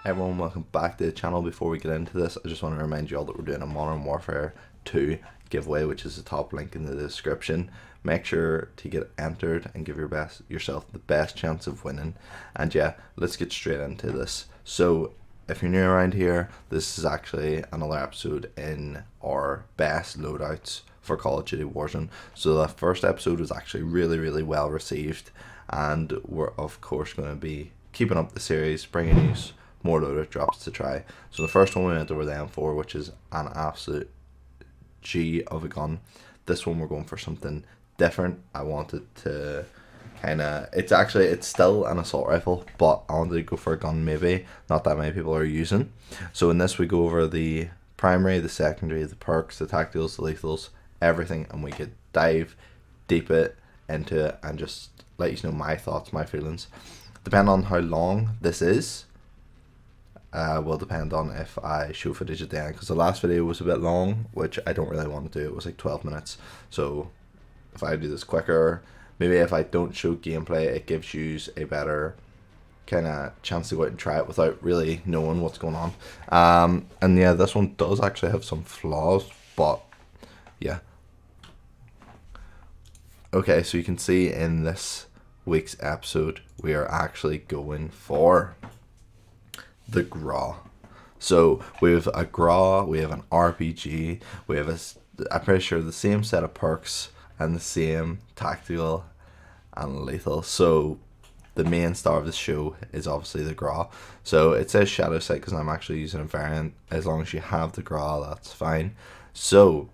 Everyone, welcome back to the channel. Before we get into this, I just want to remind you all that we're doing a Modern Warfare 2 giveaway, which is the top link in the description. Make sure to get entered and give yourself the best chance of winning. And yeah, let's get straight into this. So if you're new around here, this is actually another episode in our best loadouts for Call of Duty Warzone. So the first episode was actually really well received, and we're of course going to be keeping up the series, bringing you more loadout drops to try. So the first one we went over the M4, which is an absolute G of a gun. This one we're going for something different. I wanted to it's still an assault rifle, but I wanted to go for a gun maybe not that many people are using. So in this we go over the primary, the secondary, the perks, the tacticals, the lethals, everything, and we could dive deep into it and just let you know my thoughts, my feelings. Depending on how long this is, will depend on if I show footage at the end, because the last video was a bit long, which I don't really want to do. It was like 12 minutes. So if I do this quicker, maybe if I don't show gameplay, it gives you a better kind of chance to go out and try it without really knowing what's going on. And yeah, this one does actually have some flaws, but yeah. Okay, so you can see in this week's episode, we are actually going for the Grau. So we have a Grau, we have an RPG, we have I'm pretty sure the same set of perks and the same tactical and lethal. So the main star of the show is obviously the Grau. So it says SHADOWSIGHT because I'm actually using a variant. As long as you have the Grau, that's fine. So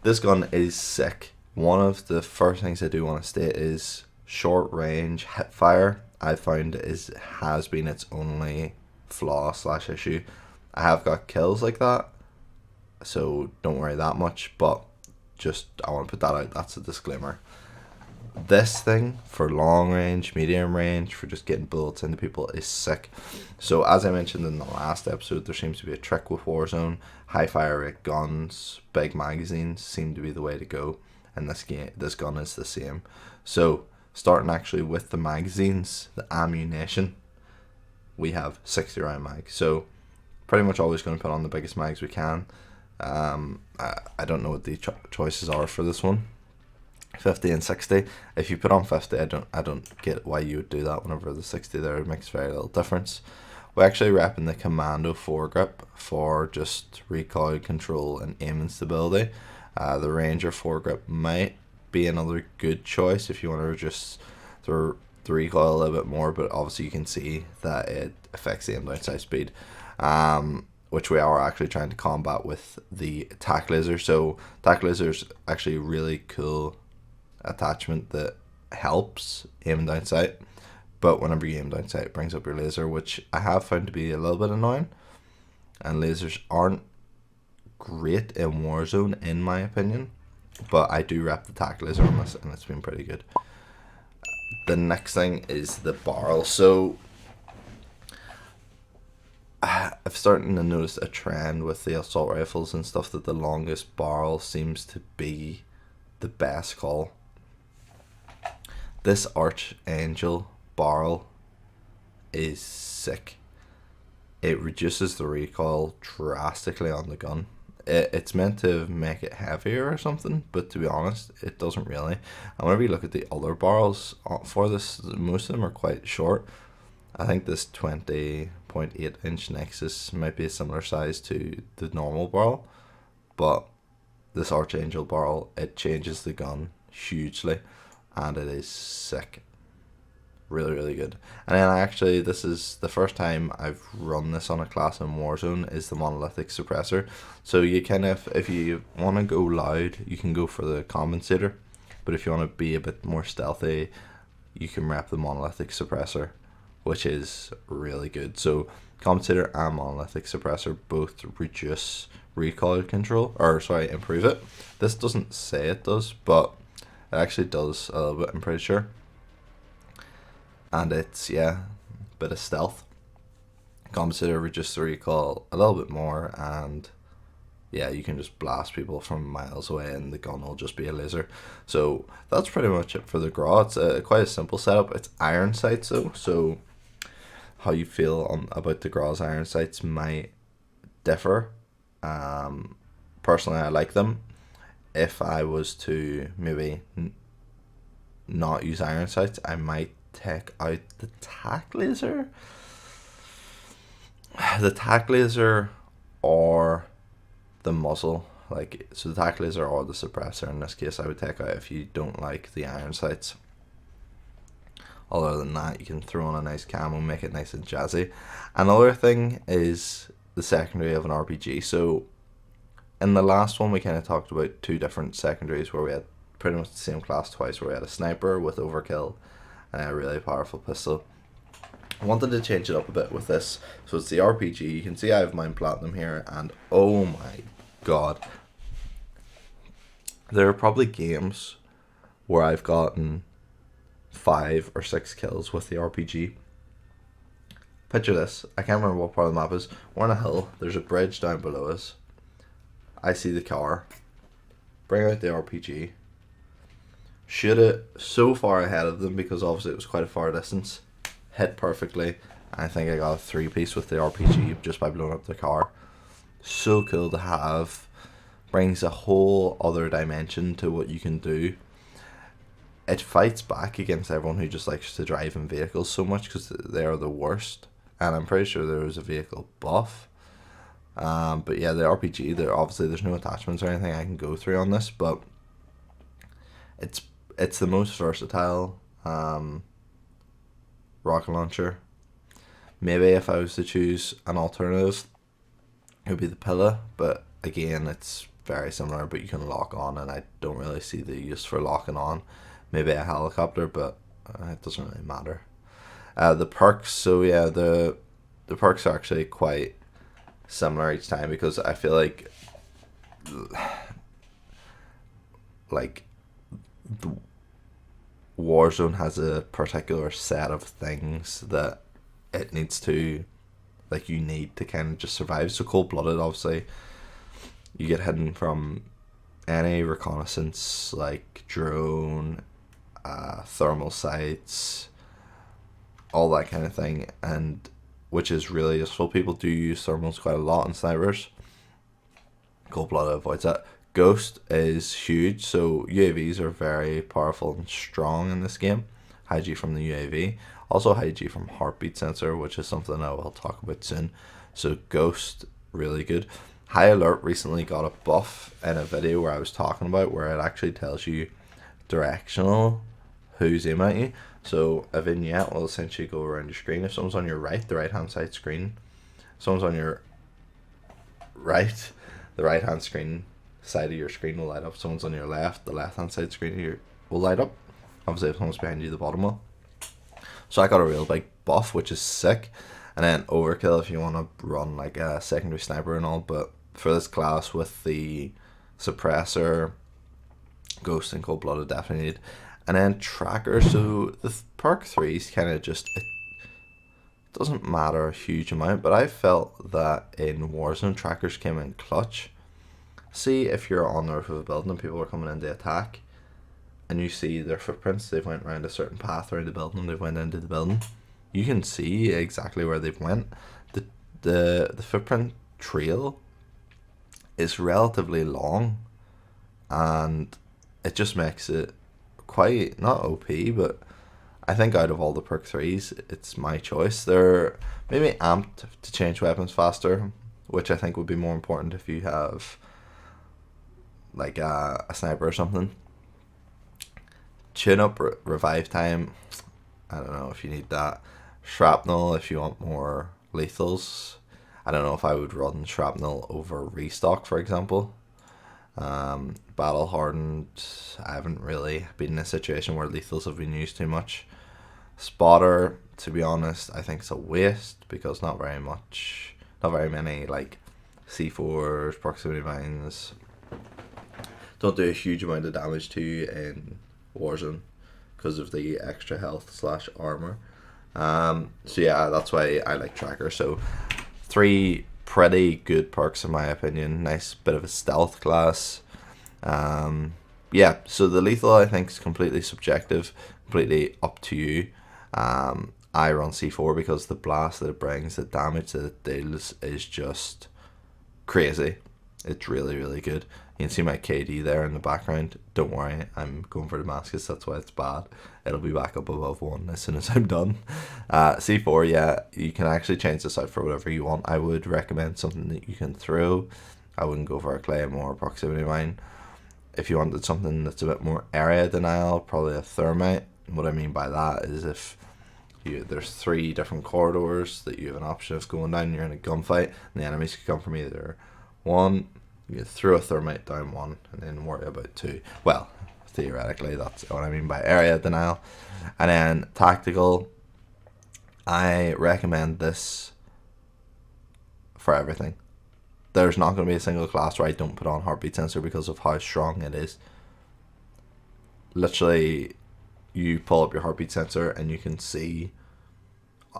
this gun is sick. One of the first things I do want to state is short range hip fire. I found has been its only flaw / issue. I have got kills like that, so don't worry that much, but just I want to put that out. That's a disclaimer. This thing for long range, medium range, for just getting bullets into people is sick. So as I mentioned in the last episode, there seems to be a trick with Warzone. High fire rate guns, big magazines seem to be the way to go, and this gun is the same. So starting actually with the magazines, the ammunition, we have 60 round mag, so pretty much always going to put on the biggest mags we can. I don't know what the choices are for this one. 50 and 60. If you put on 50, I don't get why you would do that whenever the 60 there. It makes very little difference. We're actually repping the Commando foregrip for just recoil control and aiming stability. The Ranger foregrip might be another good choice if you want to just throw the recoil a little bit more, but obviously you can see that it affects the aim down sight speed, which we are actually trying to combat with the tac laser. So tac laser is actually a really cool attachment that helps aiming down sight, but whenever you aim down sight, it brings up your laser, which I have found to be a little bit annoying, and lasers aren't great in Warzone in my opinion, but I do rep the tac laser on this and it's been pretty good. The next thing is the barrel. So I'm starting to notice a trend with the assault rifles and stuff that the longest barrel seems to be the best call. This Archangel barrel is sick. It reduces the recoil drastically on the gun. It's meant to make it heavier or something, but to be honest, it doesn't really. And whenever you look at the other barrels for this, most of them are quite short. I think this 20.8 inch Nexus might be a similar size to the normal barrel, but this Archangel barrel, it changes the gun hugely, and it is sick. Really good. And then this is the first time I've run this on a class in Warzone, is the monolithic suppressor. So you if you want to go loud, you can go for the compensator, but if you want to be a bit more stealthy, you can rep the monolithic suppressor, which is really good. So compensator and monolithic suppressor both reduce recoil control, improve it. This doesn't say it does, but it actually does a little bit, I'm pretty sure. And it's, yeah, a bit of stealth. Compensator reduces the recoil a little bit more, and yeah, you can just blast people from miles away and the gun will just be a laser. So that's pretty much it for the Grau. It's quite a simple setup. It's iron sights though, so how you feel about the Grau's iron sights might differ. Personally, I like them. If I was to maybe not use iron sights, I might take out the tack laser. The tack laser or the muzzle. Like, so the tack laser or the suppressor in this case I would take out if you don't like the iron sights. Other than that, you can throw on a nice camo, make it nice and jazzy. Another thing is the secondary of an RPG. So in the last one we kind of talked about two different secondaries where we had pretty much the same class twice, where we had a sniper with overkill and a really powerful pistol. I wanted to change it up a bit with this. So it's the RPG. You can see I have mine platinum here, and oh my god, there are probably games where I've gotten 5 or 6 kills with the RPG. Picture this. I can't remember what part of the map is. We're on a hill. There's a bridge down below us. I see the car. Bring out the RPG. Shoot it so far ahead of them because obviously it was quite a far distance. Hit perfectly. I think I got a 3-piece with the RPG just by blowing up the car. So cool to have. Brings a whole other dimension to what you can do. It fights back against everyone who just likes to drive in vehicles so much because they are the worst. And I'm pretty sure there was a vehicle buff. But yeah, the RPG, obviously there's no attachments or anything I can go through on this, but it's the most versatile rocket launcher. Maybe if I was to choose an alternative, it would be the Pillar, but again, it's very similar, but you can lock on, and I don't really see the use for locking on. Maybe a helicopter, but it doesn't really matter. The perks, so yeah, the perks are actually quite similar each time because I feel like the Warzone has a particular set of things that it needs to, like, you need to kind of just survive. So cold-blooded, obviously, you get hidden from any reconnaissance, like drone, thermal sights, all that kind of thing, and which is really useful. People do use thermals quite a lot in snipers. Cold-blooded avoids that. Ghost is huge, so UAVs are very powerful and strong in this game. High G from the UAV. Also high G from heartbeat sensor, which is something I will talk about soon. So Ghost, really good. High Alert recently got a buff in a video where I was talking about, where it actually tells you directional who's aiming at you. So a vignette will essentially go around your screen. If someone's on your right, the right hand side screen, someone's on your right, the right hand screen side of your screen will light up. Someone's on your left, the left hand side screen will light up. Obviously if someone's behind you, the bottom will. So I got a real big buff, which is sick. And then overkill if you want to run like a secondary sniper and all, but for this class with the suppressor, Ghost and cold-blooded definitely need. And then tracker, so the perk 3s kind of just, it doesn't matter a huge amount, but I felt that in Warzone trackers came in clutch. See if you're on the roof of a building and people are coming in to attack, and you see their footprints, they've went around a certain path around the building and they've went into the building. You can see exactly where they've went. The footprint trail is relatively long, and it just makes it quite, not OP, but I think out of all the perk 3s, it's my choice. They're maybe amped to change weapons faster, which I think would be more important if you have like a sniper or something. Tune up revive time, I don't know if you need that. Shrapnel if you want more lethals. I don't know if I would run shrapnel over restock, for example. Battle hardened, I haven't really been in a situation where lethals have been used too much. Spotter, to be honest, I think it's a waste because not very many like C4s, proximity mines don't do a huge amount of damage to you in Warzone because of the extra health / armor. So yeah, that's why I like tracker. So 3 pretty good perks in my opinion. Nice bit of a stealth class. Yeah, so the lethal I think is completely subjective, completely up to you. I run C4 because the blast that it brings, the damage that it deals is just crazy. It's really, really good. You can see my KD there in the background. Don't worry, I'm going for Damascus, that's why it's bad. It'll be back up above 1 as soon as I'm done. C4, yeah, you can actually change this out for whatever you want. I would recommend something that you can throw. I wouldn't go for a Claymore or proximity mine. If you wanted something that's a bit more area denial, probably a thermite. What I mean by that is if there's 3 different corridors that you have an option of going down, you're in a gunfight, and the enemies could come from either 1, you throw a thermite down 1, and then worry about 2. Well, theoretically, that's what I mean by area denial. And then tactical, I recommend this for everything. There's not going to be a single class where I don't put on heartbeat sensor because of how strong it is. Literally, you pull up your heartbeat sensor and you can see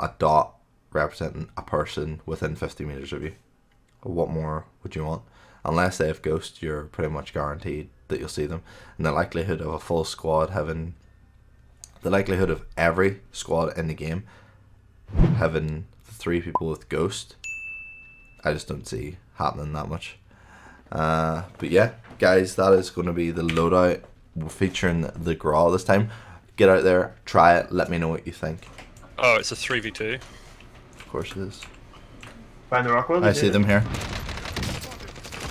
a dot representing a person within 50 meters of you. What more would you want? Unless they have ghost, you're pretty much guaranteed that you'll see them. And the likelihood of a full squad having, the likelihood of every squad in the game having 3 people with ghost, I just don't see happening that much. But yeah, guys, that is going to be the loadout featuring the Grau this time. Get out there, try it, let me know what you think. Oh, it's a 3v2. Of course it is. Find the rock one. I see them here.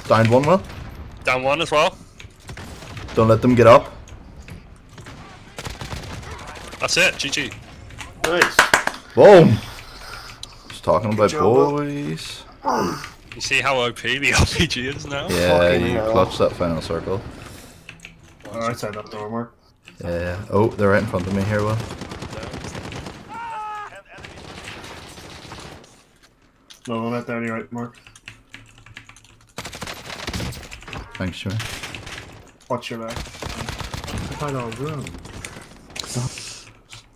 Downed 1, Will. Down 1 as well. Don't let them get up. That's it, GG. Nice. Boom! Just talking about job, boys. You see how OP the RPG is now? Yeah, Fucking you hell. clutched that final circle. Oh, outside that door, Mark. Yeah. Oh, they're right in front of me here, Will. No, I'm not down here, right, Mark. Thanks, Jimmy. Watch your back.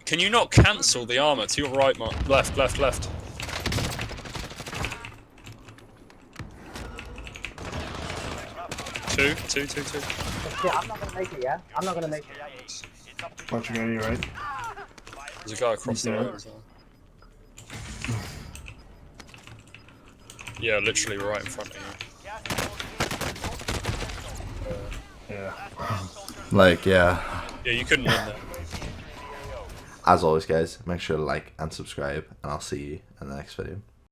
Can you not cancel the armor to your right, Mark? Left, left, left. Two. Yeah, I'm not gonna make it, yeah? I'm not gonna make it. Watch your guy to your right. There's a guy across the Yeah. road as well. Yeah, literally right in front of you. Yeah. Like, yeah. Yeah, you couldn't win that. As always, guys, make sure to like and subscribe, and I'll see you in the next video.